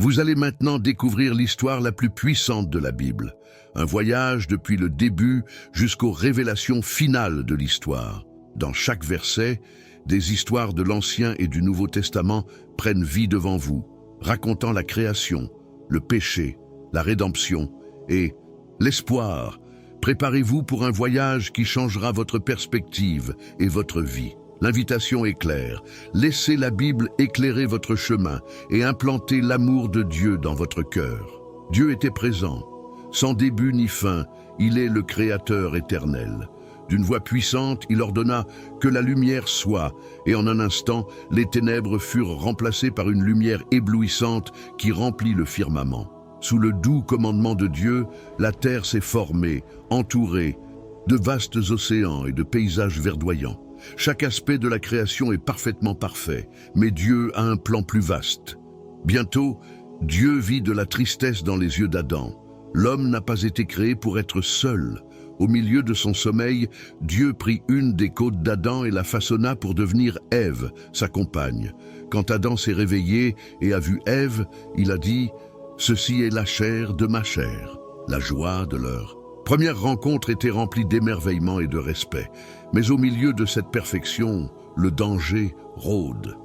Vous allez maintenant découvrir l'histoire la plus puissante de la Bible, un voyage depuis le début jusqu'aux révélations finales de l'histoire. Dans chaque verset, des histoires de l'Ancien et du Nouveau Testament prennent vie devant vous, racontant la création, le péché, la rédemption et l'espoir. Préparez-vous pour un voyage qui changera votre perspective et votre vie. L'invitation est claire. Laissez la Bible éclairer votre chemin et implanter l'amour de Dieu dans votre cœur. Dieu était présent. Sans début ni fin, il est le Créateur éternel. D'une voix puissante, il ordonna que la lumière soit, et en un instant, les ténèbres furent remplacées par une lumière éblouissante qui remplit le firmament. Sous le doux commandement de Dieu, la terre s'est formée, entourée de vastes océans et de paysages verdoyants. Chaque aspect de la création est parfaitement parfait, mais Dieu a un plan plus vaste. Bientôt, Dieu vit de la tristesse dans les yeux d'Adam. L'homme n'a pas été créé pour être seul. Au milieu de son sommeil, Dieu prit une des côtes d'Adam et la façonna pour devenir Ève, sa compagne. Quand Adam s'est réveillé et a vu Ève, il a dit « Ceci est la chair de ma chair ». La joie de leur première rencontre était remplie d'émerveillement et de respect. Mais au milieu de cette perfection, le danger rôde.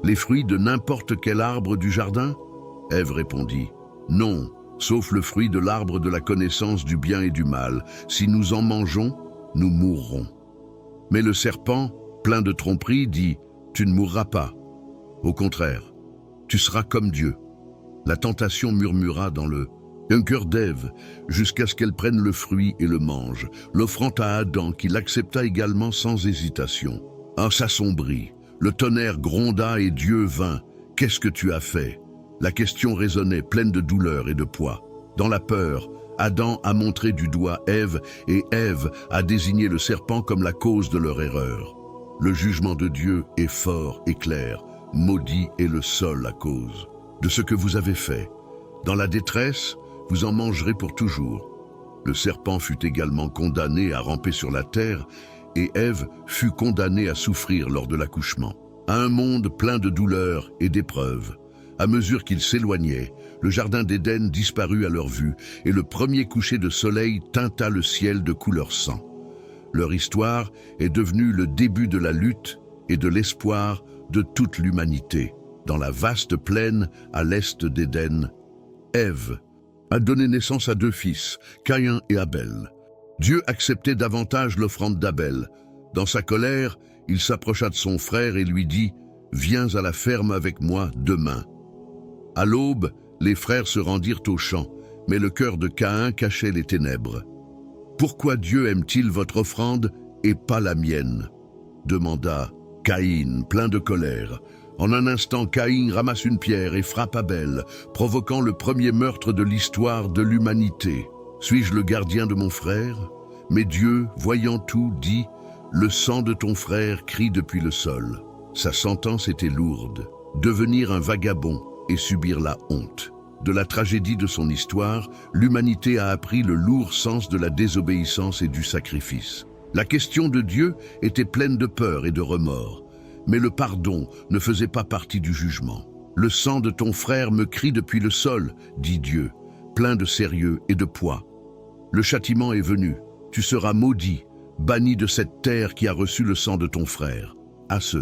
Les fruits de n'importe quel arbre du jardin? Ève répondit « Non, sauf le fruit de l'arbre de la connaissance du bien et du mal. Si nous en mangeons, nous mourrons. » Mais le serpent, plein de tromperie, dit « Tu ne mourras pas. Au contraire, tu seras comme Dieu. » La tentation murmura dans le cœur d'Ève, jusqu'à ce qu'elle prenne le fruit et le mange, l'offrant à Adam, qui l'accepta également sans hésitation. Un s'assombrit, le tonnerre gronda et Dieu vint. « Qu'est-ce que tu as fait ?» La question résonnait, pleine de douleur et de poids. Dans la peur, Adam a montré du doigt Ève et Ève a désigné le serpent comme la cause de leur erreur. Le jugement de Dieu est fort et clair. Maudit est le sol à cause de ce que vous avez fait. Dans la détresse, vous en mangerez pour toujours. Le serpent fut également condamné à ramper sur la terre et Ève fut condamnée à souffrir lors de l'accouchement. À un monde plein de douleurs et d'épreuves. À mesure qu'ils s'éloignaient, le jardin d'Éden disparut à leur vue et le premier coucher de soleil teinta le ciel de couleur sang. Leur histoire est devenue le début de la lutte et de l'espoir de toute l'humanité. Dans la vaste plaine à l'est d'Éden, Ève a donné naissance à 2 fils, Caïn et Abel. Dieu acceptait davantage l'offrande d'Abel. Dans sa colère, il s'approcha de son frère et lui dit « Viens à la ferme avec moi demain. » À l'aube, les frères se rendirent au champ, mais le cœur de Caïn cachait les ténèbres. « Pourquoi Dieu aime-t-il votre offrande et pas la mienne ?» demanda Caïn, plein de colère. En un instant, Caïn ramasse une pierre et frappe Abel, provoquant le premier meurtre de l'histoire de l'humanité. « Suis-je le gardien de mon frère ?» Mais Dieu, voyant tout, dit « Le sang de ton frère crie depuis le sol. » Sa sentence était lourde, devenir un vagabond et subir la honte. De la tragédie de son histoire, l'humanité a appris le lourd sens de la désobéissance et du sacrifice. La question de Dieu était pleine de peur et de remords. Mais le pardon ne faisait pas partie du jugement. « Le sang de ton frère me crie depuis le sol, » dit Dieu, plein de sérieux et de poids. « Le châtiment est venu. Tu seras maudit, banni de cette terre qui a reçu le sang de ton frère. » À ce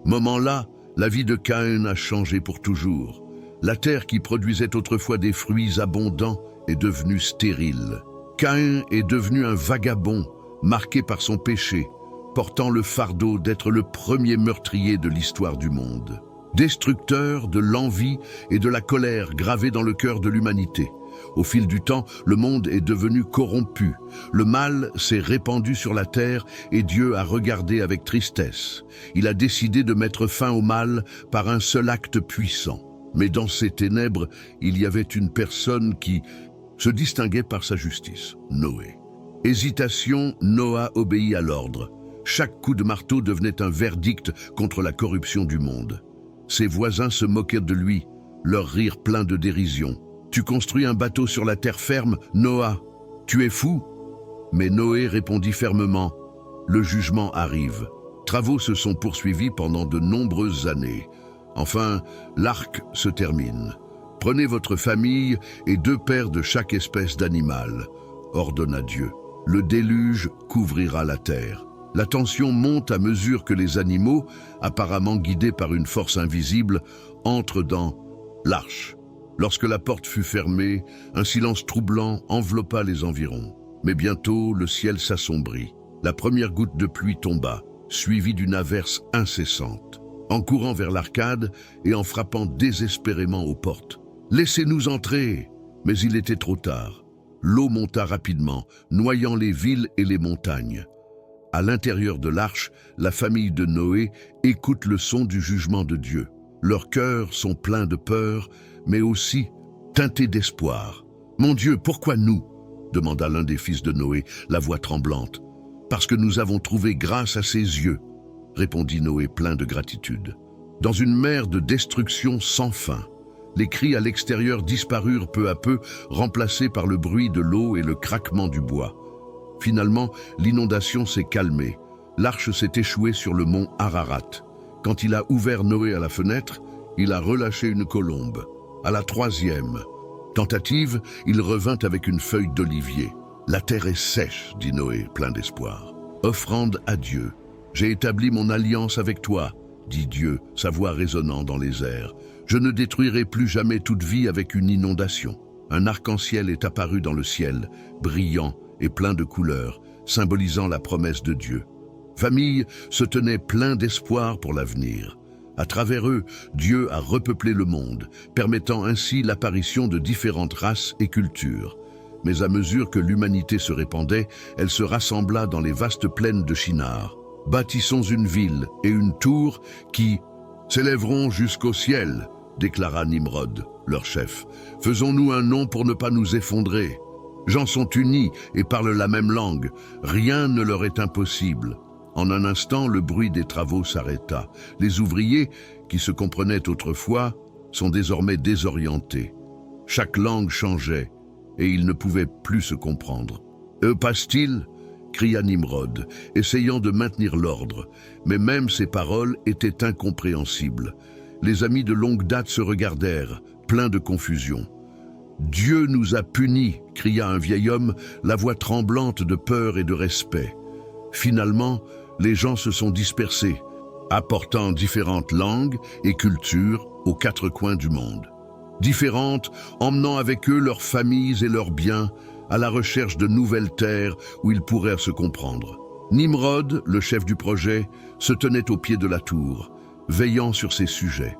moment-là, la vie de Caïn a changé pour toujours. La terre qui produisait autrefois des fruits abondants est devenue stérile. Caïn est devenu un vagabond, marqué par son péché, portant le fardeau d'être le premier meurtrier de l'histoire du monde. Destructeur de l'envie et de la colère gravée dans le cœur de l'humanité. Au fil du temps, le monde est devenu corrompu. Le mal s'est répandu sur la terre et Dieu a regardé avec tristesse. Il a décidé de mettre fin au mal par un seul acte puissant. Mais dans ces ténèbres, il y avait une personne qui se distinguait par sa justice, Noé. Hésitation, Noah obéit à l'ordre. Chaque coup de marteau devenait un verdict contre la corruption du monde. Ses voisins se moquaient de lui, leur rire plein de dérision. « Tu construis un bateau sur la terre ferme, Noah, tu es fou ?» Mais Noé répondit fermement « Le jugement arrive. » Travaux se sont poursuivis pendant de nombreuses années. Enfin, l'arc se termine. Prenez votre famille et 2 paires de chaque espèce d'animal, ordonna Dieu. Le déluge couvrira la terre. La tension monte à mesure que les animaux, apparemment guidés par une force invisible, entrent dans l'arche. Lorsque la porte fut fermée, un silence troublant enveloppa les environs. Mais bientôt, le ciel s'assombrit. La première goutte de pluie tomba, suivie d'une averse incessante. En courant vers l'arcade et en frappant désespérément aux portes. « Laissez-nous entrer !» Mais il était trop tard. L'eau monta rapidement, noyant les villes et les montagnes. À l'intérieur de l'arche, la famille de Noé écoute le son du jugement de Dieu. Leurs cœurs sont pleins de peur, mais aussi teintés d'espoir. « Mon Dieu, pourquoi nous ?» demanda l'un des fils de Noé, la voix tremblante. « Parce que nous avons trouvé grâce à ses yeux, » répondit Noé plein de gratitude. Dans une mer de destruction sans fin, les cris à l'extérieur disparurent peu à peu, remplacés par le bruit de l'eau et le craquement du bois. Finalement, l'inondation s'est calmée. L'arche s'est échouée sur le mont Ararat. Quand il a ouvert Noé à la fenêtre, il a relâché une colombe. À la 3e tentative, il revint avec une feuille d'olivier. « La terre est sèche, » dit Noé, plein d'espoir. « Offrande à Dieu. J'ai établi mon alliance avec toi, » dit Dieu, sa voix résonnant dans les airs. « Je ne détruirai plus jamais toute vie avec une inondation. » Un arc-en-ciel est apparu dans le ciel, brillant et plein de couleurs, symbolisant la promesse de Dieu. Famille se tenait plein d'espoir pour l'avenir. À travers eux, Dieu a repeuplé le monde, permettant ainsi l'apparition de différentes races et cultures. Mais à mesure que l'humanité se répandait, elle se rassembla dans les vastes plaines de Shinar. « Bâtissons une ville et une tour qui s'élèveront jusqu'au ciel », déclara Nimrod, leur chef. « Faisons-nous un nom pour ne pas nous effondrer. Gens sont unis et parlent la même langue. Rien ne leur est impossible. » En un instant, le bruit des travaux s'arrêta. Les ouvriers, qui se comprenaient autrefois, sont désormais désorientés. Chaque langue changeait, et ils ne pouvaient plus se comprendre. « Passe-t-il » cria Nimrod, essayant de maintenir l'ordre. Mais même ses paroles étaient incompréhensibles. Les amis de longue date se regardèrent, pleins de confusion. « Dieu nous a punis » cria un vieil homme, la voix tremblante de peur et de respect. Finalement, les gens se sont dispersés, apportant différentes langues et cultures aux 4 coins du monde. Différentes, emmenant avec eux leurs familles et leurs biens à la recherche de nouvelles terres où ils pourraient se comprendre. Nimrod, le chef du projet, se tenait au pied de la tour, veillant sur ses sujets.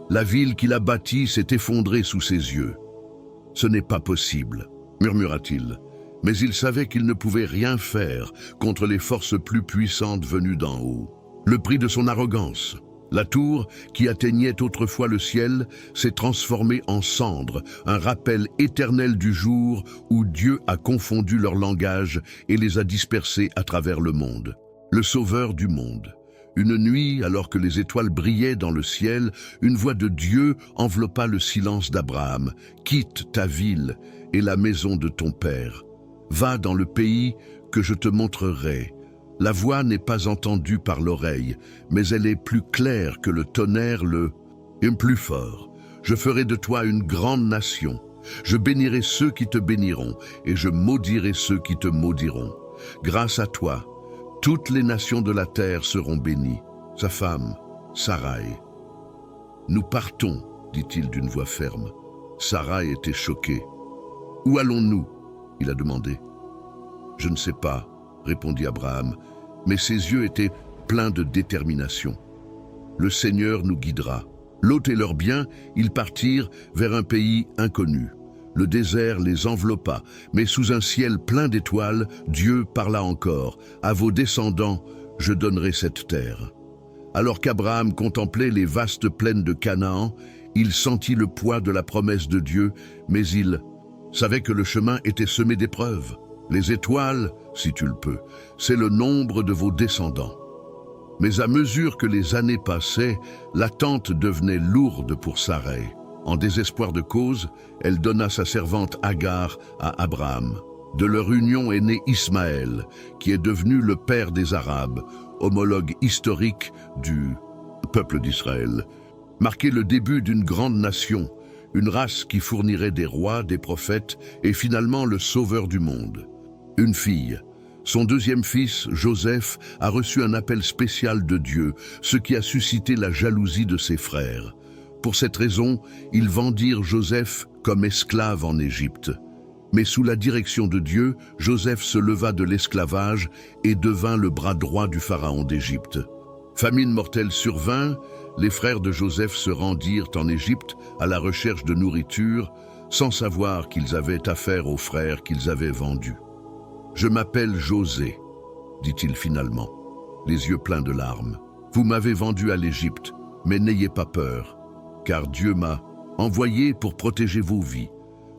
La ville qu'il a bâtie s'est effondrée sous ses yeux. « Ce n'est pas possible », murmura-t-il. Mais il savait qu'il ne pouvait rien faire contre les forces plus puissantes venues d'en haut. Le prix de son arrogance. La tour, qui atteignait autrefois le ciel, s'est transformée en cendres, un rappel éternel du jour où Dieu a confondu leur langage et les a dispersés à travers le monde. Le sauveur du monde. Une nuit, alors que les étoiles brillaient dans le ciel, une voix de Dieu enveloppa le silence d'Abraham. « Quitte ta ville et la maison de ton père. Va dans le pays que je te montrerai. » La voix n'est pas entendue par l'oreille, mais elle est plus claire que le tonnerre, et plus fort. « Je ferai de toi une grande nation. Je bénirai ceux qui te béniront, et je maudirai ceux qui te maudiront. Grâce à toi, toutes les nations de la terre seront bénies. » Sa femme, Sarai. « Nous partons, » dit-il d'une voix ferme. Sarai était choquée. « Où allons-nous » il a demandé. « Je ne sais pas, » répondit Abraham, mais ses yeux étaient pleins de détermination. « Le Seigneur nous guidera. » Lot et leurs biens, ils partirent vers un pays inconnu. Le désert les enveloppa, mais sous un ciel plein d'étoiles, Dieu parla encore. « À vos descendants, je donnerai cette terre. » Alors qu'Abraham contemplait les vastes plaines de Canaan, il sentit le poids de la promesse de Dieu, mais il savait que le chemin était semé d'épreuves. Les étoiles, si tu le peux, c'est le nombre de vos descendants. Mais à mesure que les années passaient, l'attente devenait lourde pour Sarai. En désespoir de cause, elle donna sa servante Agar à Abraham. De leur union est né Ismaël, qui est devenu le père des Arabes, homologue historique du peuple d'Israël. Marquait le début d'une grande nation, une race qui fournirait des rois, des prophètes et finalement le sauveur du monde. Une fille. Son deuxième fils, Joseph, a reçu un appel spécial de Dieu, ce qui a suscité la jalousie de ses frères. Pour cette raison, ils vendirent Joseph comme esclave en Égypte. Mais sous la direction de Dieu, Joseph se leva de l'esclavage et devint le bras droit du pharaon d'Égypte. Famine mortelle survint, les frères de Joseph se rendirent en Égypte à la recherche de nourriture, sans savoir qu'ils avaient affaire aux frères qu'ils avaient vendus. « Je m'appelle José, dit-il finalement, les yeux pleins de larmes. Vous m'avez vendu à l'Égypte, mais n'ayez pas peur, car Dieu m'a envoyé pour protéger vos vies.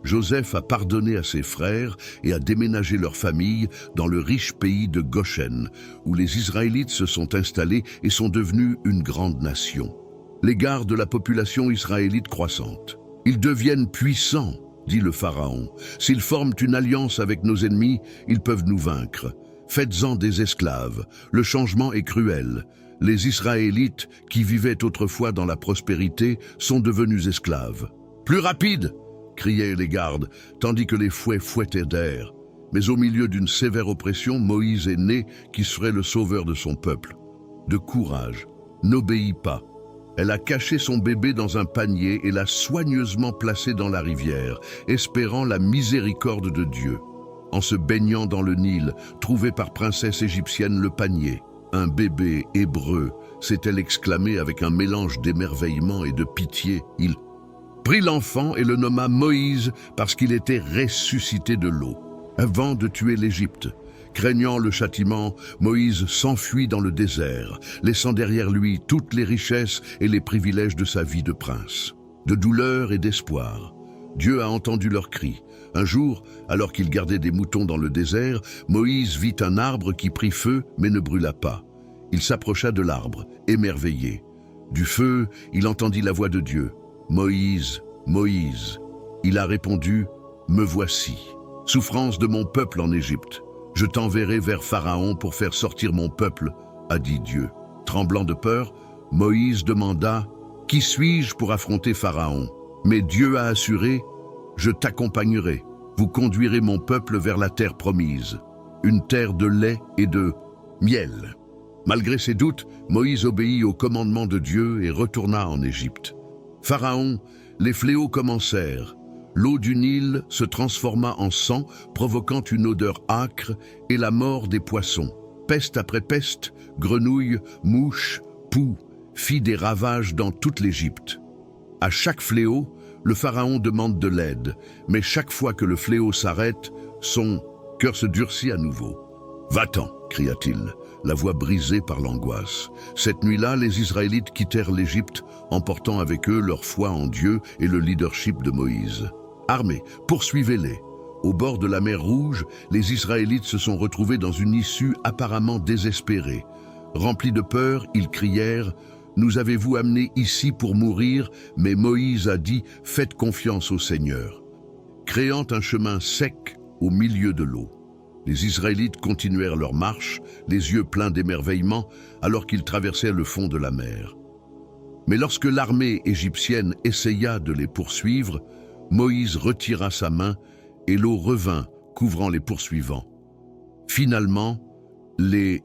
Joseph a pardonné à ses frères et a déménagé leur famille dans le riche pays de Goshen, où les Israélites se sont installés et sont devenus une grande nation. L'égard de la population israélite croissante. Ils deviennent puissants, dit le Pharaon. S'ils forment une alliance avec nos ennemis, ils peuvent nous vaincre. Faites-en des esclaves. Le changement est cruel. Les Israélites, qui vivaient autrefois dans la prospérité, sont devenus esclaves. Plus rapide! Criaient les gardes, tandis que les fouets fouettaient d'air. Mais au milieu d'une sévère oppression, Moïse est né, qui serait le sauveur de son peuple. De courage, n'obéit pas. Elle a caché son bébé dans un panier et l'a soigneusement placé dans la rivière, espérant la miséricorde de Dieu. En se baignant dans le Nil, trouvé par princesse égyptienne le panier. Un bébé hébreu, s'est-elle exclamée avec un mélange d'émerveillement et de pitié. Il prit l'enfant et le nomma Moïse parce qu'il était ressuscité de l'eau. Avant de tuer l'Égypte, craignant le châtiment, Moïse s'enfuit dans le désert, laissant derrière lui toutes les richesses et les privilèges de sa vie de prince. De douleur et d'espoir, Dieu a entendu leurs cris. Un jour, alors qu'il gardait des moutons dans le désert, Moïse vit un arbre qui prit feu mais ne brûla pas. Il s'approcha de l'arbre, émerveillé. Du feu, il entendit la voix de Dieu. « Moïse, Moïse !» Il a répondu « Me voici, souffrance de mon peuple en Égypte. Je t'enverrai vers Pharaon pour faire sortir mon peuple, a dit Dieu. » Tremblant de peur, Moïse demanda « Qui suis-je pour affronter Pharaon ?» Mais Dieu a assuré « Je t'accompagnerai, vous conduirez mon peuple vers la terre promise, une terre de lait et de miel. » Malgré ses doutes, Moïse obéit au commandement de Dieu et retourna en Égypte. Pharaon, les fléaux commencèrent. L'eau du Nil se transforma en sang, provoquant une odeur âcre et la mort des poissons. Peste après peste, grenouilles, mouches, poux, fit des ravages dans toute l'Égypte. À chaque fléau, le Pharaon demande de l'aide, mais chaque fois que le fléau s'arrête, son cœur se durcit à nouveau. « Va-t'en » cria-t-il, la voix brisée par l'angoisse. Cette nuit-là, les Israélites quittèrent l'Égypte, emportant avec eux leur foi en Dieu et le leadership de Moïse. Armés, poursuivez-les. Au bord de la mer Rouge, les Israélites se sont retrouvés dans une issue apparemment désespérée. Remplis de peur, ils crièrent « Nous avez-vous amenés ici pour mourir ?» Mais Moïse a dit « Faites confiance au Seigneur », créant un chemin sec au milieu de l'eau. Les Israélites continuèrent leur marche, les yeux pleins d'émerveillement, alors qu'ils traversaient le fond de la mer. Mais lorsque l'armée égyptienne essaya de les poursuivre, Moïse retira sa main et l'eau revint, couvrant les poursuivants. Finalement, les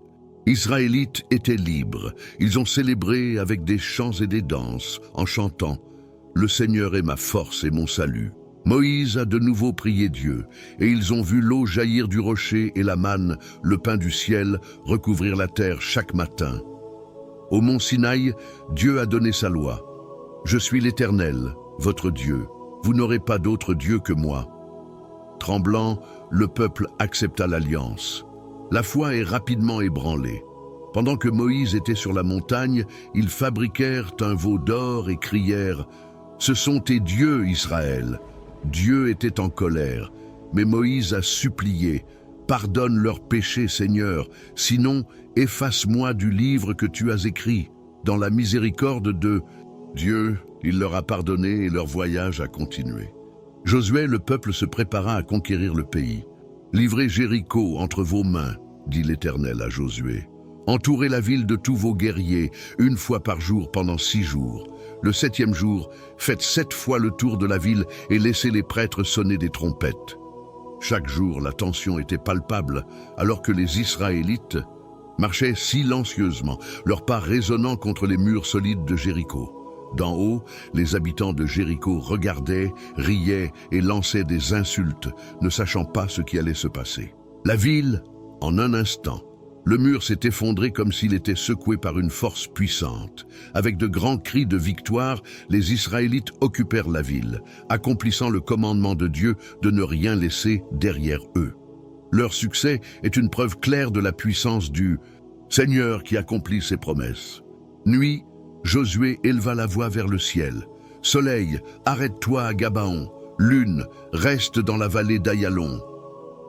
Israélites étaient libres. Ils ont célébré avec des chants et des danses, en chantant « Le Seigneur est ma force et mon salut ». Moïse a de nouveau prié Dieu, et ils ont vu l'eau jaillir du rocher et la manne, le pain du ciel, recouvrir la terre chaque matin. Au mont Sinaï, Dieu a donné sa loi. « Je suis l'Éternel, votre Dieu. Vous n'aurez pas d'autre Dieu que moi. » Tremblant, le peuple accepta l'alliance. La foi est rapidement ébranlée. Pendant que Moïse était sur la montagne, ils fabriquèrent un veau d'or et crièrent « Ce sont tes dieux, Israël !» Dieu était en colère, mais Moïse a supplié « Pardonne leurs péchés, Seigneur, sinon efface-moi du livre que tu as écrit. » Dans la miséricorde de Dieu, il leur a pardonné et leur voyage a continué. Josué, le peuple se prépara à conquérir le pays. « Livrez Jéricho entre vos mains, dit l'Éternel à Josué. Entourez la ville de tous vos guerriers, une fois par jour pendant 6 jours. Le 7e jour, faites 7 fois le tour de la ville et laissez les prêtres sonner des trompettes. » Chaque jour, la tension était palpable, alors que les Israélites marchaient silencieusement, leurs pas résonnant contre les murs solides de Jéricho. D'en haut, les habitants de Jéricho regardaient, riaient et lançaient des insultes, ne sachant pas ce qui allait se passer. La ville, en un instant, le mur s'est effondré comme s'il était secoué par une force puissante. Avec de grands cris de victoire, les Israélites occupèrent la ville, accomplissant le commandement de Dieu de ne rien laisser derrière eux. Leur succès est une preuve claire de la puissance du Seigneur qui accomplit ses promesses. Nuit, Josué éleva la voix vers le ciel. « Soleil, arrête-toi à Gabaon. Lune, reste dans la vallée d'Ayalon. »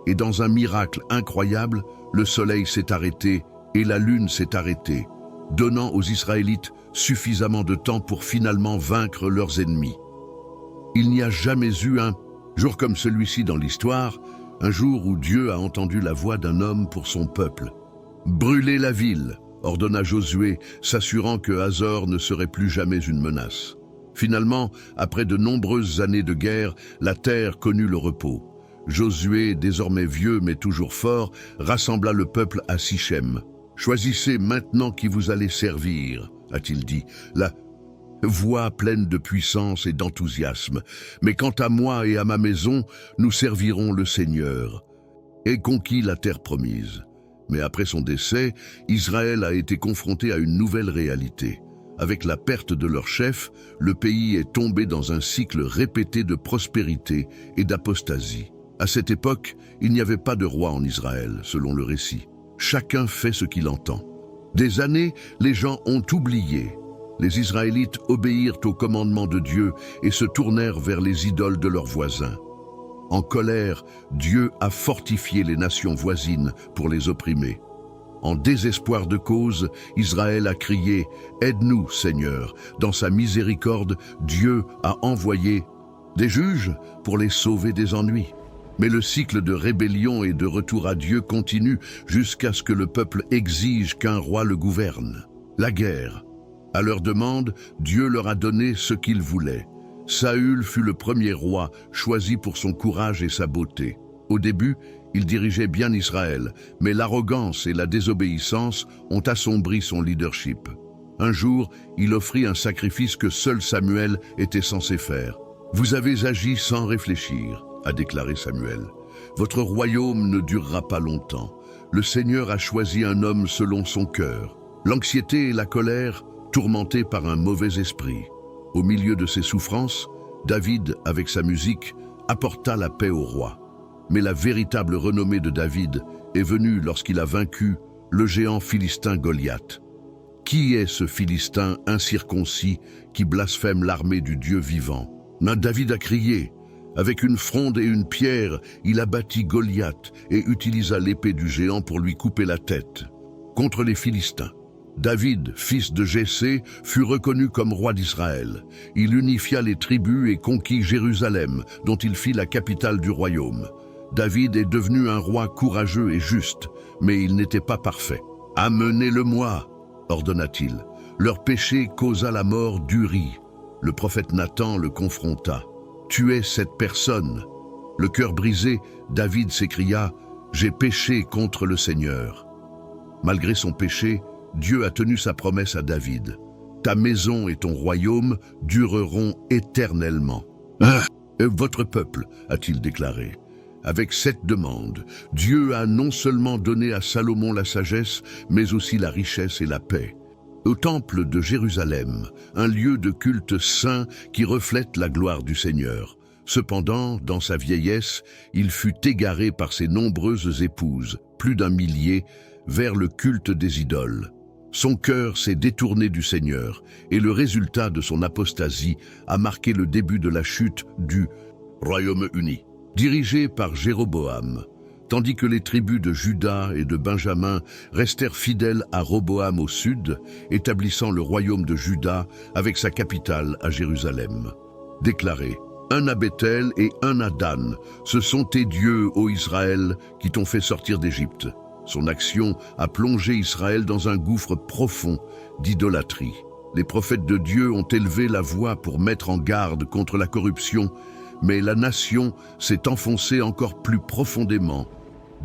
Et dans un miracle incroyable, le soleil s'est arrêté et la lune s'est arrêtée, donnant aux Israélites suffisamment de temps pour finalement vaincre leurs ennemis. Il n'y a jamais eu un jour comme celui-ci dans l'histoire, un jour où Dieu a entendu la voix d'un homme pour son peuple. « Brûlez la ville !» ordonna Josué, s'assurant que Hazor ne serait plus jamais une menace. Finalement, après de nombreuses années de guerre, la terre connut le repos. Josué, désormais vieux mais toujours fort, rassembla le peuple à Sichem. « Choisissez maintenant qui vous allez servir, a-t-il dit, la voix pleine de puissance et d'enthousiasme. Mais quant à moi et à ma maison, nous servirons le Seigneur. » Et conquit la terre promise. Mais après son décès, Israël a été confronté à une nouvelle réalité. Avec la perte de leur chef, le pays est tombé dans un cycle répété de prospérité et d'apostasie. À cette époque, il n'y avait pas de roi en Israël, selon le récit. Chacun fait ce qu'il entend. Des années, les gens ont oublié. Les Israélites obéirent au commandement de Dieu et se tournèrent vers les idoles de leurs voisins. En colère, Dieu a fortifié les nations voisines pour les opprimer. En désespoir de cause, Israël a crié « Aide-nous, Seigneur !» Dans sa miséricorde, Dieu a envoyé des juges pour les sauver des ennuis. Mais le cycle de rébellion et de retour à Dieu continue jusqu'à ce que le peuple exige qu'un roi le gouverne. La guerre. À leur demande, Dieu leur a donné ce qu'ils voulaient. Saül fut le premier roi, choisi pour son courage et sa beauté. Au début, il dirigeait bien Israël, mais l'arrogance et la désobéissance ont assombri son leadership. Un jour, il offrit un sacrifice que seul Samuel était censé faire. « Vous avez agi sans réfléchir », a déclaré Samuel. « Votre royaume ne durera pas longtemps. Le Seigneur a choisi un homme selon son cœur. » L'anxiété et la colère, tourmentés par un mauvais esprit. Au milieu de ses souffrances, David, avec sa musique, apporta la paix au roi. Mais la véritable renommée de David est venue lorsqu'il a vaincu le géant philistin Goliath. Qui est ce Philistin incirconcis qui blasphème l'armée du Dieu vivant? David a crié. Avec une fronde et une pierre, il abattit Goliath et utilisa l'épée du géant pour lui couper la tête. Contre les Philistins, David, fils de Jessé, fut reconnu comme roi d'Israël. Il unifia les tribus et conquit Jérusalem, dont il fit la capitale du royaume. David est devenu un roi courageux et juste, mais il n'était pas parfait. « Amenez-le-moi » ordonna-t-il. Leur péché causa la mort d'Uri. Le prophète Nathan le confronta. « Tuez cette personne !» Le cœur brisé, David s'écria « J'ai péché contre le Seigneur ». Malgré son péché, Dieu a tenu sa promesse à David. « Ta maison et ton royaume dureront éternellement. » « Votre peuple, a-t-il déclaré. Avec cette demande, Dieu a non seulement donné à Salomon la sagesse, mais aussi la richesse et la paix. Au temple de Jérusalem, un lieu de culte saint qui reflète la gloire du Seigneur. Cependant, dans sa vieillesse, il fut égaré par ses nombreuses épouses, plus d'1 millier, vers le culte des idoles. Son cœur s'est détourné du Seigneur, et le résultat de son apostasie a marqué le début de la chute du Royaume-Uni, dirigé par Jéroboam, tandis que les tribus de Juda et de Benjamin restèrent fidèles à Roboam au sud, établissant le royaume de Juda avec sa capitale à Jérusalem. Déclaré, « Un à Béthel et un à Dan, ce sont tes dieux, ô Israël, qui t'ont fait sortir d'Égypte. » Son action a plongé Israël dans un gouffre profond d'idolâtrie. Les prophètes de Dieu ont élevé la voix pour mettre en garde contre la corruption, mais la nation s'est enfoncée encore plus profondément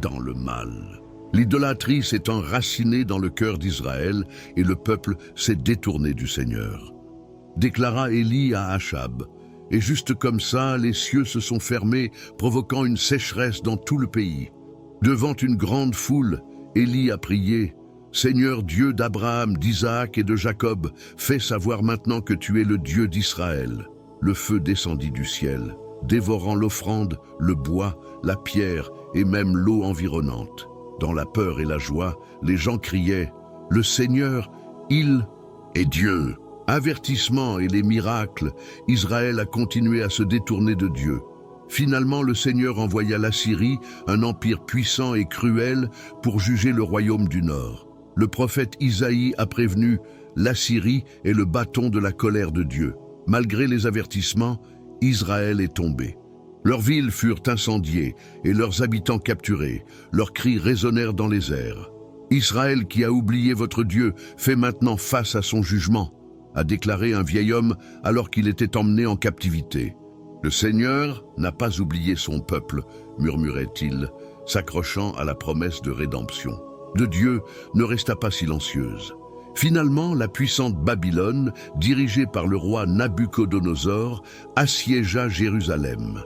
dans le mal. L'idolâtrie s'est enracinée dans le cœur d'Israël et le peuple s'est détourné du Seigneur. Déclara Élie à Achab, et juste comme ça, les cieux se sont fermés, provoquant une sécheresse dans tout le pays. Devant une grande foule, Élie a prié, « Seigneur Dieu d'Abraham, d'Isaac et de Jacob, fais savoir maintenant que tu es le Dieu d'Israël. » Le feu descendit du ciel, dévorant l'offrande, le bois, la pierre et même l'eau environnante. Dans la peur et la joie, les gens criaient « Le Seigneur, il est Dieu !» Avertissement et les miracles, Israël a continué à se détourner de Dieu. Finalement, le Seigneur envoya l'Assyrie, un empire puissant et cruel, pour juger le royaume du Nord. Le prophète Isaïe a prévenu « L'Assyrie est le bâton de la colère de Dieu ». Malgré les avertissements, Israël est tombé. Leurs villes furent incendiées et leurs habitants capturés. Leurs cris résonnèrent dans les airs. « Israël qui a oublié votre Dieu fait maintenant face à son jugement », a déclaré un vieil homme alors qu'il était emmené en captivité. « Le Seigneur n'a pas oublié son peuple », murmurait-il, s'accrochant à la promesse de rédemption. De Dieu ne resta pas silencieuse. Finalement, la puissante Babylone, dirigée par le roi Nabuchodonosor, assiégea Jérusalem.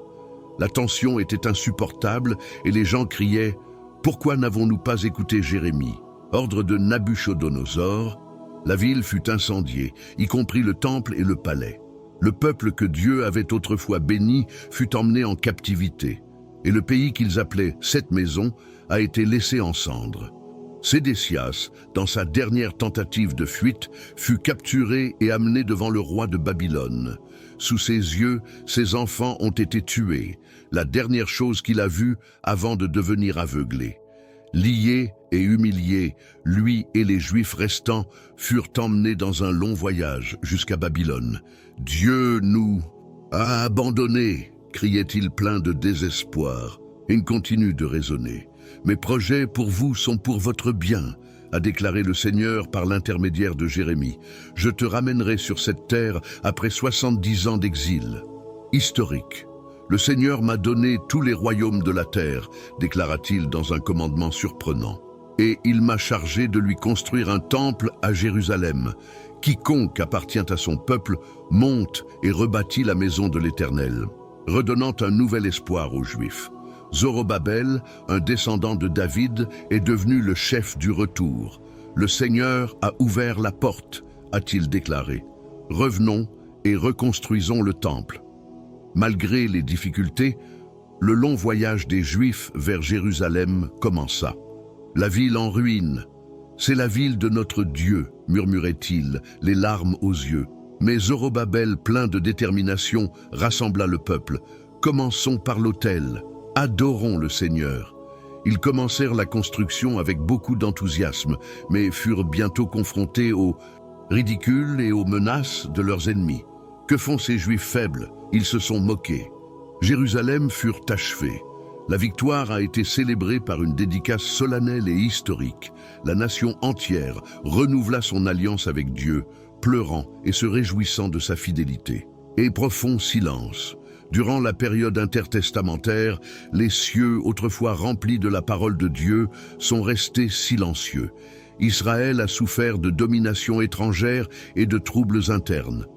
La tension était insupportable et les gens criaient « Pourquoi n'avons-nous pas écouté Jérémie ?» Ordre de Nabuchodonosor, la ville fut incendiée, y compris le temple et le palais. Le peuple que Dieu avait autrefois béni fut emmené en captivité, et le pays qu'ils appelaient « Cette maison » a été laissé en cendres. Sédécias, dans sa dernière tentative de fuite, fut capturé et amené devant le roi de Babylone. Sous ses yeux, ses enfants ont été tués, la dernière chose qu'il a vue avant de devenir aveuglé. Liés et humiliés, lui et les Juifs restants furent emmenés dans un long voyage jusqu'à Babylone. « Dieu nous a abandonnés !» criait-il plein de désespoir. Il continue de raisonner. « Mes projets pour vous sont pour votre bien », a déclaré le Seigneur par l'intermédiaire de Jérémie. « Je te ramènerai sur cette terre après 70 ans d'exil. » Historique. Le Seigneur m'a donné tous les royaumes de la terre, déclara-t-il dans un commandement surprenant. Et il m'a chargé de lui construire un temple à Jérusalem. Quiconque appartient à son peuple monte et rebâtit la maison de l'Éternel, redonnant un nouvel espoir aux Juifs. Zorobabel, un descendant de David, est devenu le chef du retour. Le Seigneur a ouvert la porte, a-t-il déclaré. Revenons et reconstruisons le temple. Malgré les difficultés, le long voyage des Juifs vers Jérusalem commença. La ville en ruine. C'est la ville de notre Dieu, murmurait-il, les larmes aux yeux. Mais Zorobabel, plein de détermination, rassembla le peuple. Commençons par l'autel. Adorons le Seigneur. Ils commencèrent la construction avec beaucoup d'enthousiasme, mais furent bientôt confrontés au ridicule et aux menaces de leurs ennemis. Que font ces Juifs faibles? Ils se sont moqués. Jérusalem furent achevés. La victoire a été célébrée par une dédicace solennelle et historique. La nation entière renouvela son alliance avec Dieu, pleurant et se réjouissant de sa fidélité. Et profond silence. Durant la période intertestamentaire, les cieux, autrefois remplis de la parole de Dieu, sont restés silencieux. Israël a souffert de domination étrangère et de troubles internes.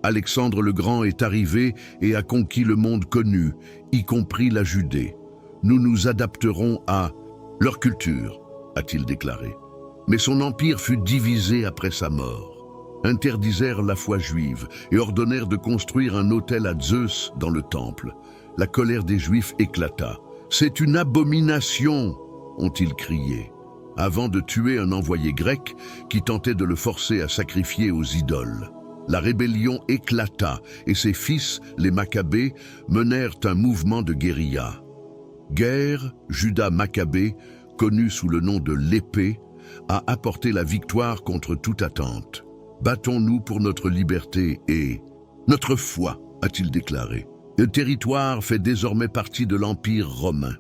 Alexandre le Grand est arrivé et a conquis le monde connu, y compris la Judée. Nous nous adapterons à leur culture, a-t-il déclaré. Mais son empire fut divisé après sa mort. Interdisèrent la foi juive et ordonnèrent de construire un autel à Zeus dans le temple. La colère des Juifs éclata. « C'est une abomination !» ont-ils crié, avant de tuer un envoyé grec qui tentait de le forcer à sacrifier aux idoles. La rébellion éclata et ses fils, les Maccabées, menèrent un mouvement de guérilla. Guerre, Judas Maccabée, connu sous le nom de l'épée, a apporté la victoire contre toute attente. Battons-nous pour notre liberté et notre foi, a-t-il déclaré. Le territoire fait désormais partie de l'Empire romain.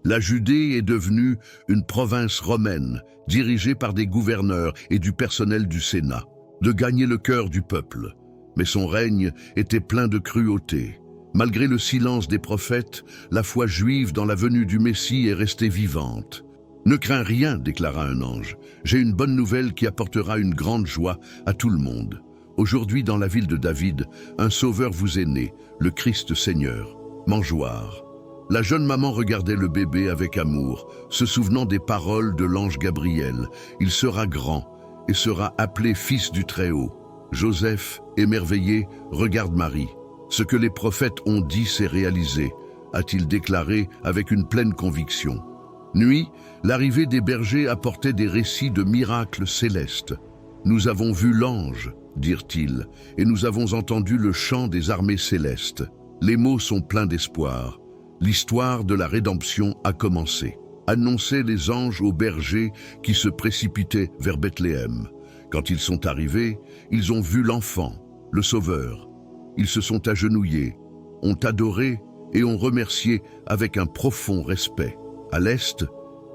La Judée est devenue une province romaine, dirigée par des gouverneurs et du personnel du Sénat, de gagner le cœur du peuple. Mais son règne était plein de cruauté. Malgré le silence des prophètes, la foi juive dans la venue du Messie est restée vivante. « Ne crains rien, déclara un ange. J'ai une bonne nouvelle qui apportera une grande joie à tout le monde. Aujourd'hui, dans la ville de David, un sauveur vous est né, le Christ Seigneur, mangeoire. » La jeune maman regardait le bébé avec amour, se souvenant des paroles de l'ange Gabriel. Il sera grand et sera appelé fils du Très-Haut. Joseph, émerveillé, regarde Marie. Ce que les prophètes ont dit s'est réalisé, a-t-il déclaré avec une pleine conviction. Nuit, l'arrivée des bergers apportait des récits de miracles célestes. Nous avons vu l'ange, dirent-ils, et nous avons entendu le chant des armées célestes. Les mots sont pleins d'espoir. L'histoire de la rédemption a commencé. Annonçaient les anges aux bergers qui se précipitaient vers Bethléem. Quand ils sont arrivés, ils ont vu l'enfant, le Sauveur. Ils se sont agenouillés, ont adoré et ont remercié avec un profond respect. À l'est,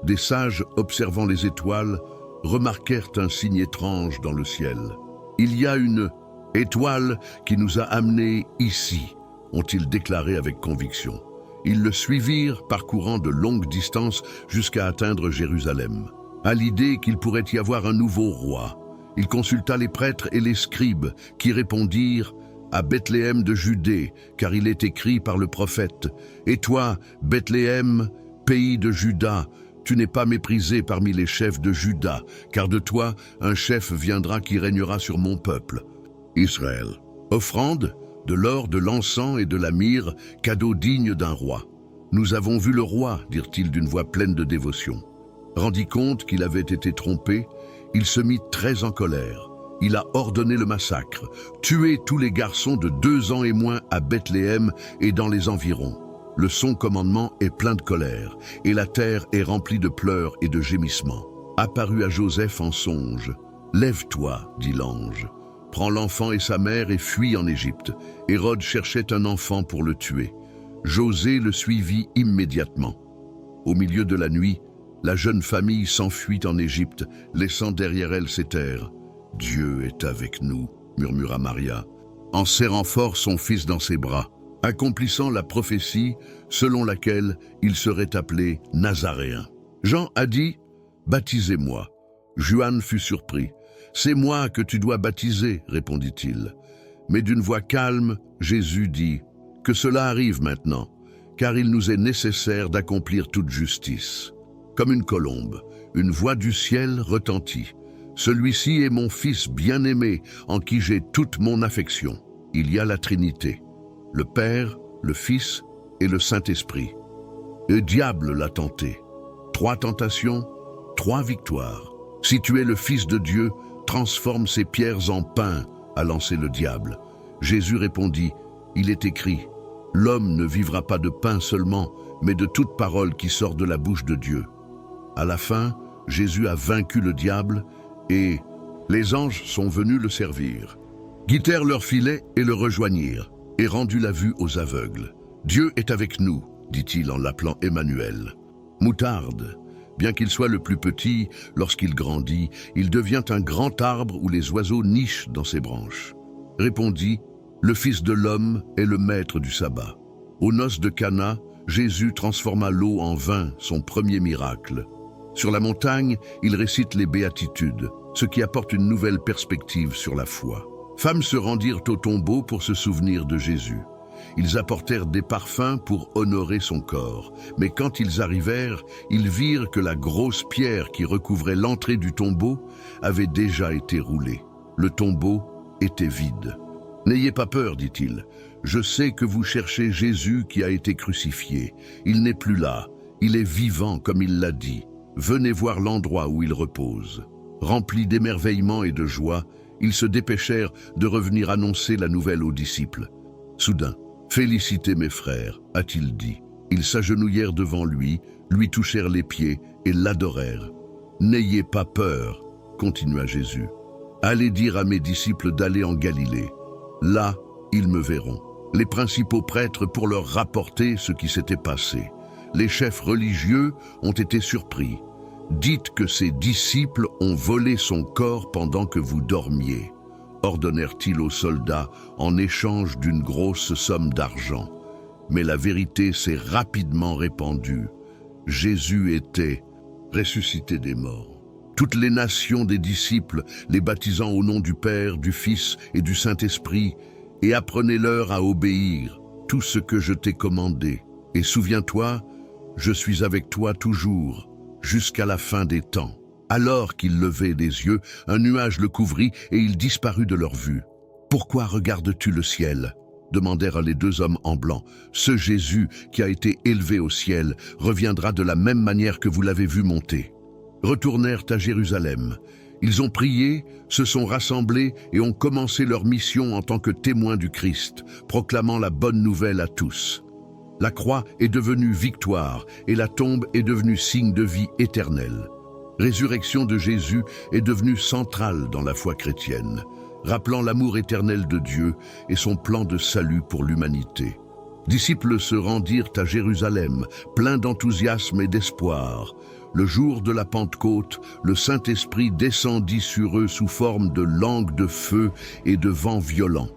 des sages observant les étoiles remarquèrent un signe étrange dans le ciel. « Il y a une étoile qui nous a amenés ici », ont-ils déclaré avec conviction. Ils le suivirent, parcourant de longues distances jusqu'à atteindre Jérusalem. À l'idée qu'il pourrait y avoir un nouveau roi, il consulta les prêtres et les scribes qui répondirent « À Bethléem de Judée, car il est écrit par le prophète « Et toi, Bethléem, pays de Juda, tu n'es pas méprisé parmi les chefs de Juda, car de toi, un chef viendra qui régnera sur mon peuple, Israël. » Offrande, de l'or, de l'encens et de la myrrhe, cadeau digne d'un roi. « Nous avons vu le roi, dirent-ils d'une voix pleine de dévotion. » Rendit compte qu'il avait été trompé, il se mit très en colère. Il a ordonné le massacre, tuer tous les garçons de 2 ans et moins à Bethléem et dans les environs. Son commandement est plein de colère, et la terre est remplie de pleurs et de gémissements. Apparut à Joseph en songe. « Lève-toi, dit l'ange. Prends l'enfant et sa mère et fuis en Égypte. » Hérode cherchait un enfant pour le tuer. José le suivit immédiatement. Au milieu de la nuit, la jeune famille s'enfuit en Égypte, laissant derrière elle ses terres. « Dieu est avec nous, » murmura Maria, en serrant fort son fils dans ses bras, accomplissant la prophétie selon laquelle il serait appelé Nazaréen. Jean a dit « Baptisez-moi ». Juan fut surpris. « C'est moi que tu dois baptiser, répondit-il. Mais d'une voix calme, Jésus dit « Que cela arrive maintenant, car il nous est nécessaire d'accomplir toute justice. » Comme une colombe, une voix du ciel retentit. « Celui-ci est mon Fils bien-aimé, en qui j'ai toute mon affection. » Il y a la Trinité, le Père, le Fils et le Saint-Esprit. Le diable l'a tenté. 3 tentations, 3 victoires. « Si tu es le Fils de Dieu, transforme ces pierres en pain, » a lancé le diable. Jésus répondit, « Il est écrit, l'homme ne vivra pas de pain seulement, mais de toute parole qui sort de la bouche de Dieu. » À la fin, Jésus a vaincu le diable et les anges sont venus le servir. Guidèrent leur filet et le rejoignirent, et rendu la vue aux aveugles. « Dieu est avec nous, dit-il en l'appelant Emmanuel. » Moutarde, bien qu'il soit le plus petit, lorsqu'il grandit, il devient un grand arbre où les oiseaux nichent dans ses branches. Répondit, le Fils de l'homme est le maître du sabbat. Aux noces de Cana, Jésus transforma l'eau en vin, son premier miracle. Sur la montagne, il récite les béatitudes, ce qui apporte une nouvelle perspective sur la foi. Femmes se rendirent au tombeau pour se souvenir de Jésus. Ils apportèrent des parfums pour honorer son corps. Mais quand ils arrivèrent, ils virent que la grosse pierre qui recouvrait l'entrée du tombeau avait déjà été roulée. Le tombeau était vide. « N'ayez pas peur, dit-il. Je sais que vous cherchez Jésus qui a été crucifié. Il n'est plus là. Il est vivant comme il l'a dit. Venez voir l'endroit où il repose. » Remplis d'émerveillement et de joie, ils se dépêchèrent de revenir annoncer la nouvelle aux disciples. Soudain, « Félicitez mes frères, a-t-il dit. » Ils s'agenouillèrent devant lui touchèrent les pieds et l'adorèrent. « N'ayez pas peur, continua Jésus. Allez dire à mes disciples d'aller en Galilée. Là, ils me verront. » Les principaux prêtres pour leur rapporter ce qui s'était passé. Les chefs religieux ont été surpris. Dites que ses disciples ont volé son corps pendant que vous dormiez, ordonnèrent-ils aux soldats en échange d'une grosse somme d'argent. Mais la vérité s'est rapidement répandue. Jésus était ressuscité des morts. Toutes les nations des disciples, les baptisant au nom du Père, du Fils et du Saint-Esprit, et apprenez-leur à obéir tout ce que je t'ai commandé. Et souviens-toi, je suis avec toi toujours, jusqu'à la fin des temps. Alors qu'il levait les yeux, un nuage le couvrit et il disparut de leur vue. « Pourquoi regardes-tu le ciel ?» demandèrent les deux hommes en blanc. « Ce Jésus qui a été élevé au ciel reviendra de la même manière que vous l'avez vu monter. » Retournèrent à Jérusalem. Ils ont prié, se sont rassemblés et ont commencé leur mission en tant que témoins du Christ, proclamant la bonne nouvelle à tous. La croix est devenue victoire et la tombe est devenue signe de vie éternelle. Résurrection de Jésus est devenue centrale dans la foi chrétienne, rappelant l'amour éternel de Dieu et son plan de salut pour l'humanité. Disciples se rendirent à Jérusalem, pleins d'enthousiasme et d'espoir. Le jour de la Pentecôte, le Saint-Esprit descendit sur eux sous forme de langues de feu et de vents violents.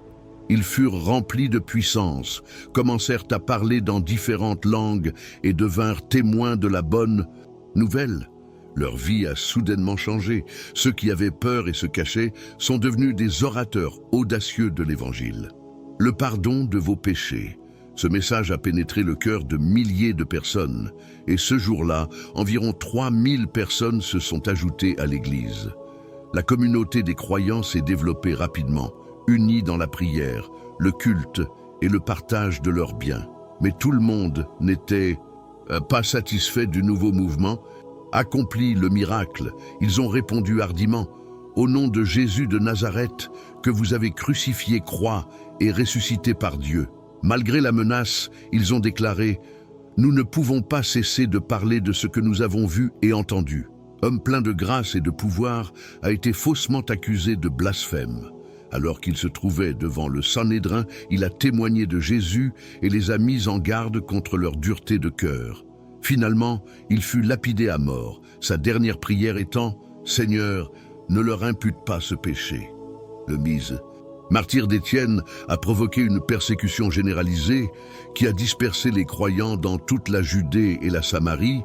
Ils furent remplis de puissance, commencèrent à parler dans différentes langues et devinrent témoins de la bonne nouvelle. Leur vie a soudainement changé. Ceux qui avaient peur et se cachaient sont devenus des orateurs audacieux de l'Évangile. Le pardon de vos péchés. Ce message a pénétré le cœur de milliers de personnes. Et ce jour-là, environ 3000 personnes se sont ajoutées à l'Église. La communauté des croyants s'est développée rapidement, unis dans la prière, le culte et le partage de leurs biens. Mais tout le monde n'était pas satisfait du nouveau mouvement. Accompli le miracle, ils ont répondu hardiment « Au nom de Jésus de Nazareth, que vous avez crucifié, croix et ressuscité par Dieu. » Malgré la menace, ils ont déclaré « Nous ne pouvons pas cesser de parler de ce que nous avons vu et entendu. » Homme plein de grâce et de pouvoir a été faussement accusé de blasphème. Alors qu'il se trouvait devant le Sanhédrin, il a témoigné de Jésus et les a mis en garde contre leur dureté de cœur. Finalement, il fut lapidé à mort, sa dernière prière étant « Seigneur, ne leur impute pas ce péché. » Le martyre d'Étienne a provoqué une persécution généralisée qui a dispersé les croyants dans toute la Judée et la Samarie,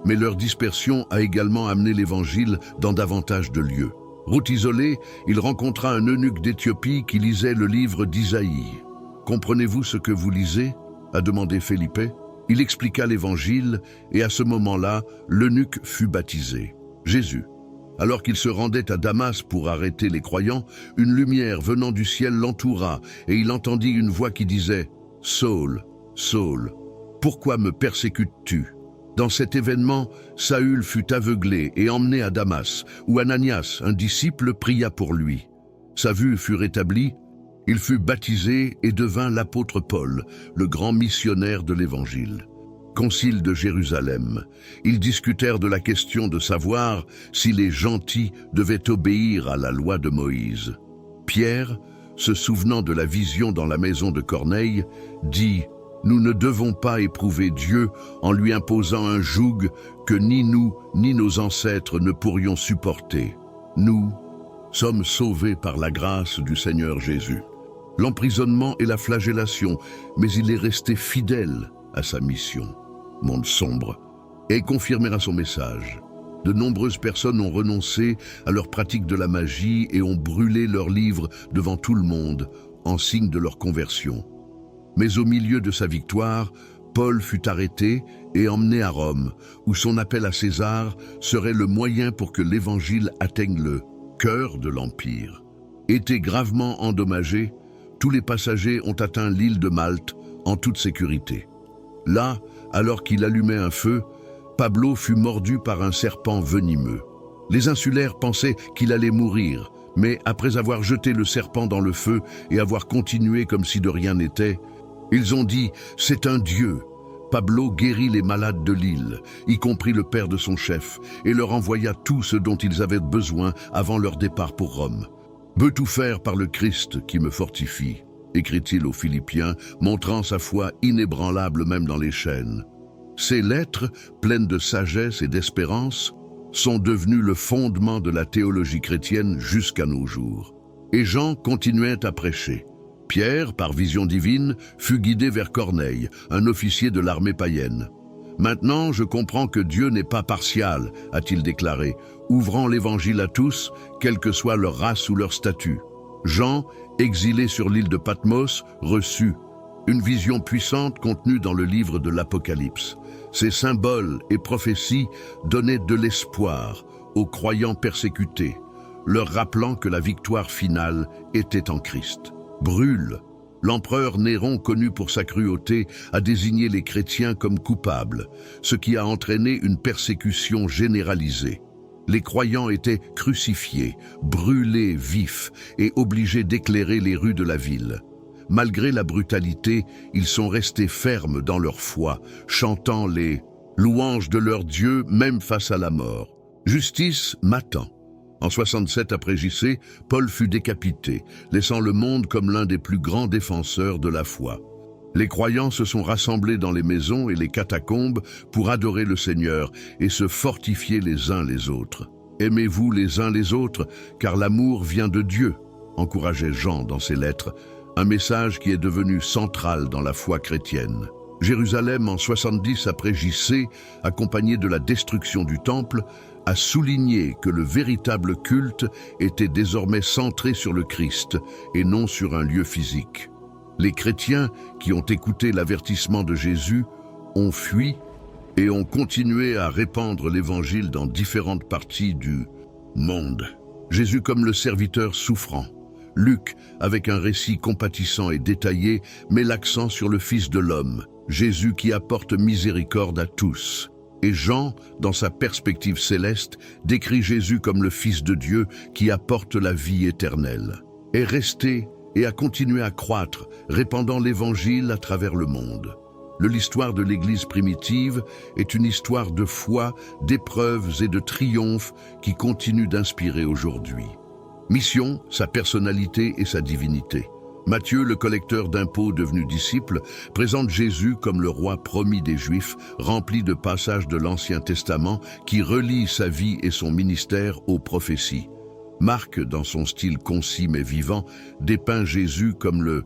mais leur dispersion a également amené l'Évangile dans davantage de lieux. Route isolée, il rencontra un eunuque d'Éthiopie qui lisait le livre d'Isaïe. « Comprenez-vous ce que vous lisez ?» a demandé Philippe. Il expliqua l'Évangile et à ce moment-là, l'eunuque fut baptisé. Jésus. Alors qu'il se rendait à Damas pour arrêter les croyants, une lumière venant du ciel l'entoura et il entendit une voix qui disait « Saul, Saul, pourquoi me persécutes-tu » Dans cet événement, Saül fut aveuglé et emmené à Damas, où Ananias, un disciple, pria pour lui. Sa vue fut rétablie, il fut baptisé et devint l'apôtre Paul, le grand missionnaire de l'Évangile. Concile de Jérusalem. Ils discutèrent de la question de savoir si les gentils devaient obéir à la loi de Moïse. Pierre, se souvenant de la vision dans la maison de Corneille, dit « Nous ne devons pas éprouver Dieu en lui imposant un joug que ni nous ni nos ancêtres ne pourrions supporter. Nous sommes sauvés par la grâce du Seigneur Jésus. » L'emprisonnement et la flagellation, mais il est resté fidèle à sa mission. Monde sombre, et confirmera son message. De nombreuses personnes ont renoncé à leur pratique de la magie et ont brûlé leurs livres devant tout le monde, en signe de leur conversion. Mais au milieu de sa victoire, Paul fut arrêté et emmené à Rome, où son appel à César serait le moyen pour que l'Évangile atteigne le cœur de l'Empire. Été gravement endommagé, tous les passagers ont atteint l'île de Malte en toute sécurité. Là, alors qu'il allumait un feu, Pablo fut mordu par un serpent venimeux. Les insulaires pensaient qu'il allait mourir, mais après avoir jeté le serpent dans le feu et avoir continué comme si de rien n'était, ils ont dit « C'est un dieu ». Pablo guérit les malades de l'île, y compris le père de son chef, et leur envoya tout ce dont ils avaient besoin avant leur départ pour Rome. « Veux tout faire par le Christ qui me fortifie », écrit-il aux Philippiens, montrant sa foi inébranlable même dans les chaînes. Ces lettres, pleines de sagesse et d'espérance, sont devenues le fondement de la théologie chrétienne jusqu'à nos jours. Et Jean continuait à prêcher. Pierre, par vision divine, fut guidé vers Corneille, un officier de l'armée païenne. « Maintenant, je comprends que Dieu n'est pas partial », a-t-il déclaré, ouvrant l'évangile à tous, quelle que soit leur race ou leur statut. Jean, exilé sur l'île de Patmos, reçut une vision puissante contenue dans le livre de l'Apocalypse. Ces symboles et prophéties donnaient de l'espoir aux croyants persécutés, leur rappelant que la victoire finale était en Christ. Brûle, l'empereur Néron, connu pour sa cruauté, a désigné les chrétiens comme coupables, ce qui a entraîné une persécution généralisée. Les croyants étaient crucifiés, brûlés vifs et obligés d'éclairer les rues de la ville. Malgré la brutalité, ils sont restés fermes dans leur foi, chantant les louanges de leur Dieu même face à la mort. Justice m'attend. En 67 après JC, Paul fut décapité, laissant le monde comme l'un des plus grands défenseurs de la foi. Les croyants se sont rassemblés dans les maisons et les catacombes pour adorer le Seigneur et se fortifier les uns les autres. « Aimez-vous les uns les autres, car l'amour vient de Dieu », encourageait Jean dans ses lettres, un message qui est devenu central dans la foi chrétienne. Jérusalem, en 70 après JC, accompagné de la destruction du temple, a souligné que le véritable culte était désormais centré sur le Christ et non sur un lieu physique. Les chrétiens qui ont écouté l'avertissement de Jésus ont fui et ont continué à répandre l'évangile dans différentes parties du monde. Jésus comme le serviteur souffrant. Luc, avec un récit compatissant et détaillé, met l'accent sur le Fils de l'homme, Jésus qui apporte miséricorde à tous. Et Jean, dans sa perspective céleste, décrit Jésus comme le Fils de Dieu qui apporte la vie éternelle. Est resté et a continué à croître, répandant l'Évangile à travers le monde. L'histoire de l'Église primitive est une histoire de foi, d'épreuves et de triomphes qui continue d'inspirer aujourd'hui. Mission, sa personnalité et sa divinité. Matthieu, le collecteur d'impôts devenu disciple, présente Jésus comme le roi promis des Juifs, rempli de passages de l'Ancien Testament qui relient sa vie et son ministère aux prophéties. Marc, dans son style concis mais vivant, dépeint Jésus comme le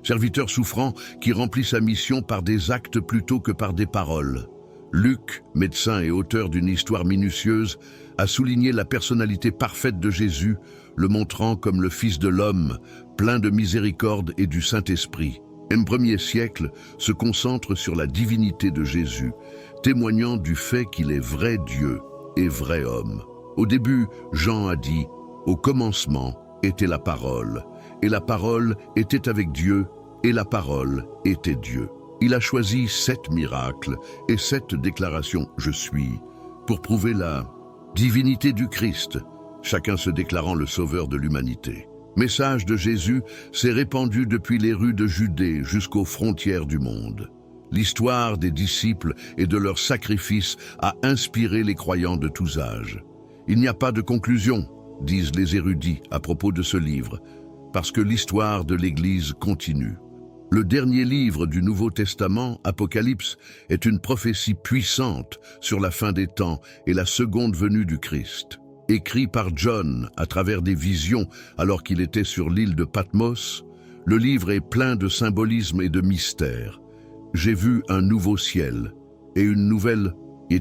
serviteur souffrant qui remplit sa mission par des actes plutôt que par des paroles. Luc, médecin et auteur d'une histoire minutieuse, a souligné la personnalité parfaite de Jésus, le montrant comme le Fils de l'homme, plein de miséricorde et du Saint-Esprit. Le premier siècle se concentre sur la divinité de Jésus, témoignant du fait qu'il est vrai Dieu et vrai homme. Au début, Jean a dit « Au commencement était la parole, et la parole était avec Dieu, et la parole était Dieu. » Il a choisi 7 miracles et 7 déclarations « Je suis » pour prouver la divinité du Christ, chacun se déclarant le sauveur de l'humanité. Message de Jésus s'est répandu depuis les rues de Judée jusqu'aux frontières du monde. L'histoire des disciples et de leurs sacrifices a inspiré les croyants de tous âges. Il n'y a pas de conclusion, disent les érudits à propos de ce livre, parce que l'histoire de l'Église continue. Le dernier livre du Nouveau Testament, Apocalypse, est une prophétie puissante sur la fin des temps et la seconde venue du Christ. Écrit par John à travers des visions alors qu'il était sur l'île de Patmos, le livre est plein de symbolisme et de mystère. « J'ai vu un nouveau ciel et une nouvelle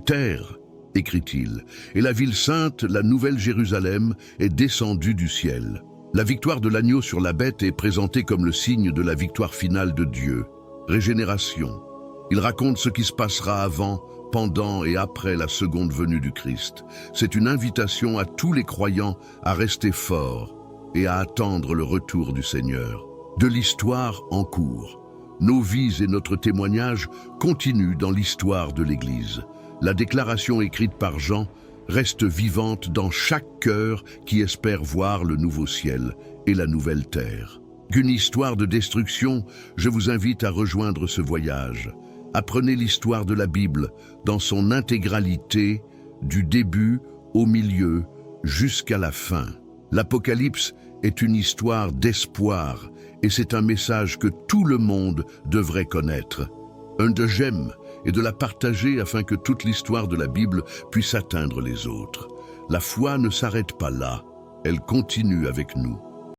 terre », écrit-il, « et la ville sainte, la nouvelle Jérusalem, est descendue du ciel. » La victoire de l'agneau sur la bête est présentée comme le signe de la victoire finale de Dieu. Régénération. Il raconte ce qui se passera avant, pendant et après la seconde venue du Christ. C'est une invitation à tous les croyants à rester forts et à attendre le retour du Seigneur. De l'histoire en cours. Nos vies et notre témoignage continuent dans l'histoire de l'Église. La déclaration écrite par Jean reste vivante dans chaque cœur qui espère voir le nouveau ciel et la nouvelle terre. Qu'une histoire de destruction, je vous invite à rejoindre ce voyage. Apprenez l'histoire de la Bible dans son intégralité, du début au milieu jusqu'à la fin. L'Apocalypse est une histoire d'espoir et c'est un message que tout le monde devrait connaître. Un deuxième et de la partager afin que toute l'histoire de la Bible puisse atteindre les autres. La foi ne s'arrête pas là, elle continue avec nous.